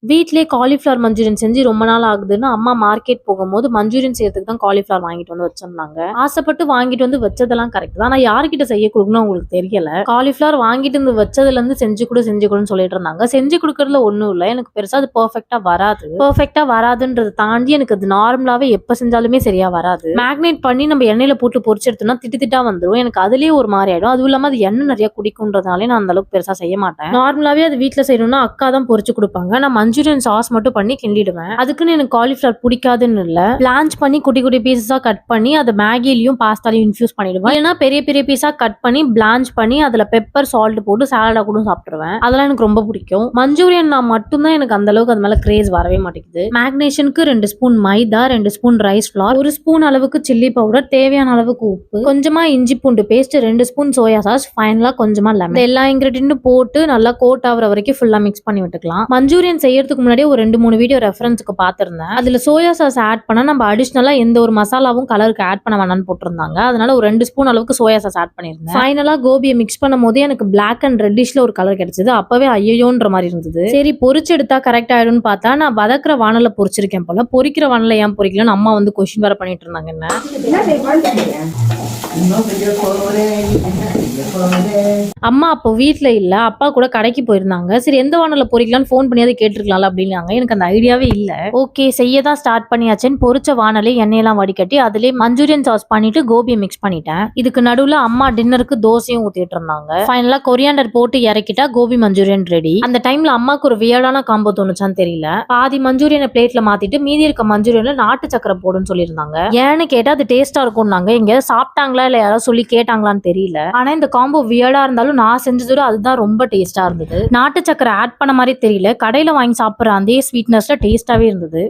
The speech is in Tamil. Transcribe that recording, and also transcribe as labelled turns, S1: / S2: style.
S1: வீட்லயே காலிஃப்ளவர் மஞ்சூரியன் செஞ்சு ரொம்ப நாள் ஆகுதுன்னு அம்மா மார்க்கெட் போகும்போது மஞ்சூரியன் செய்யறதுக்கு தான் காலிஃப்ளவர் வாங்கிட்டு வந்து வச்சிருந்தாங்க. ஆசைப்பட்டு வாங்கிட்டு வந்து வச்சதெல்லாம் கரெக்ட் தான். ஆனா யார்கிட்ட செய்ய கொடுக்கணும் உங்களுக்கு தெரியல. காலிஃப்ளவர் வாங்கிட்டு வந்து வச்சதுல இருந்து செஞ்சு கொடுன்னு சொல்லிட்டு இருந்தாங்க. செஞ்சு கொடுக்கறதுல ஒண்ணும் இல்ல. எனக்கு பெருசா அது பெர்ஃபெக்ட்டா வராது. பெர்ஃபெக்ட்டா வராதுன்றத தாண்டி எனக்கு அது நார்மலாவே எப்ப செஞ்சாலுமே சரியா வராது. மேக்னேட் பண்ணி நம்ம எண்ணெயில போட்டு பொரிச்சு எடுத்தோம்னா திட்டா வந்துரும். எனக்கு அதுலயே ஒரு மாதிரி ஆயிடும். அதுவும் இல்லாம அது எண்ணெய் நிறைய குடிக்கும்ன்றதுனாலே நான் அந்த அளவுக்கு பெருசா செய்ய மாட்டேன். நார்மலாவே அது வீட்டுல செய்யணும்னா அக்கா தான் பொரிச்சு கொடுப்பாங்க. நான் மஞ்சூரியன் சாஸ் மட்டும் பண்ணி கிண்டிடுவேன். அதுக்குன்னு எனக்கு காலிஃப்ளவர் பிடிக்காதுன்னு இல்ல. பிளான்ச் பண்ணி குட்டி குட்டி பீசஸா கட் பண்ணி அதை மேகிலையும் பாஸ்தாலையும் இன்ஃபியூஸ் பண்ணிடுவேன். இல்லைன்னா பெரிய பெரிய பீஸா கட் பண்ணி பிளான்ச் பண்ணி அதுல பெப்பர் சால்ட் போட்டு சாலடா கூட சாப்பிட்டுருவேன். அதெல்லாம் எனக்கு ரொம்ப பிடிக்கும். மஞ்சூரியன் நான் மட்டும்தான் எனக்கு அந்த அளவுக்கு அது மேல கிரேஸ் வரவே மாட்டேங்குது. மேக்னேஷனுக்கு 2 ஸ்பூன் மைதா, 2 ஸ்பூன் ரைஸ் ஃபிளார், 1 ஸ்பூன் அளவுக்கு சில்லி பவுடர், தேவையான அளவுக்கு உப்பு, கொஞ்சமா இஞ்சி பூண்டு பேஸ்ட், 2 ஸ்பூன் சோயா சாஸ், ஃபைனலா கொஞ்சமா லெமன். எல்லா இன்கிரிடியன்ட்டும் போட்டு நல்லா கோட் ஆகுற வரைக்கும் ஃபுல்லா மிக்ஸ் பண்ணி விட்டுக்கலாம். மஞ்சூரியன் செய்யறதுக்கு முன்னாடி ஒரு 2-3 வீடியோ ரெஃபரன்ஸ்க்கு பாத்திருந்தேன். அதுல சோயா சாஸ் ஆட் பண்ணா நம்ம அடிஷனலா எந்த ஒரு மசாலாவும் கலருக்கு ஆட் பண்ண வேணாம்னு போட்டிருந்தாங்க. அதனால ஒரு 2 ஸ்பூன் அளவுக்கு சோயா சாஸ் ஆட் பண்ணிருந்தேன். ஃபைனலா கோபியை மிக்ஸ் பண்ணும் போதே எனக்கு பிளாக் அண்ட் ரெட்டிஷ்ல ஒரு கலர் கிடைச்சது. அப்பவே ஐயோன்ற மாதிரி இருந்தது. சரி பொரிச்சு எடுத்தா கரெக்ட் ஆயிடும்னு பார்த்தா நான் வதக்குற வானல பொரிச்சிருக்கேன் போல. பொரிக்கிற வானல ஏன் பொரிக்கலன்னு அம்மா வந்து கொஸ்டின் வேற பண்ணிட்டு இருந்தாங்க. என்ன அம்மா அப்போ வீட்டுல இல்ல, அப்பா கூட கடைக்கு போயிருந்தாங்க. சரி எந்த வானல பொரிக்கலாம்னு போன் பண்ணியாவது கேட்டிருக்கலாம்ல அப்படின்னாங்க. எனக்கு அந்த ஐடியாவே இல்ல. ஓகே செய்யதான் ஸ்டார்ட் பண்ணியாச்சுன்னு பொரிச்ச வானலே எண்ணெயெல்லாம் வடிகட்டி அதுலயே மஞ்சூரியன் சாஸ் பண்ணிட்டு கோபியை மிக்ஸ் பண்ணிட்டேன். இதுக்கு நடுவுல அம்மா டின்னருக்கு தோசையும் ஊத்திட்டு இருந்தாங்க. ஃபைனலா கொரியாண்டர் போட்டு இறக்கிட்டா கோபி மஞ்சூரியன் ரெடி. அந்த டைம்ல அம்மாக்கு ஒரு வியர்டான காம்போ தோணுச்சான்னு தெரியல. பாதி மஞ்சூரியனை பிளேட்ல மாத்திட்டு மீதி இருக்க மஞ்சூரியன்ல நாட்டு சக்கரை போடுன்னு சொல்லியிருந்தாங்க. ஏன்னு கேட்டா அது டேஸ்டா இருக்கும்னாங்க. எங்க சாப்பிட்டாங்களா இல்ல யாராவது சொல்லி கேட்டாங்களான்னு தெரியல. ஆனா இந்த காம்போ வியர்டா இருந்தாலும் நான் செஞ்சதோட அதுதான் ரொம்ப டேஸ்டா இருந்தது. நாட்டு சக்கரை ஆட் பண்ண மாதிரி தெரியல. கடையில வாங்கி சாப்பிடுற அதே ஸ்வீட்னஸ்ல டேஸ்டாவே இருந்தது.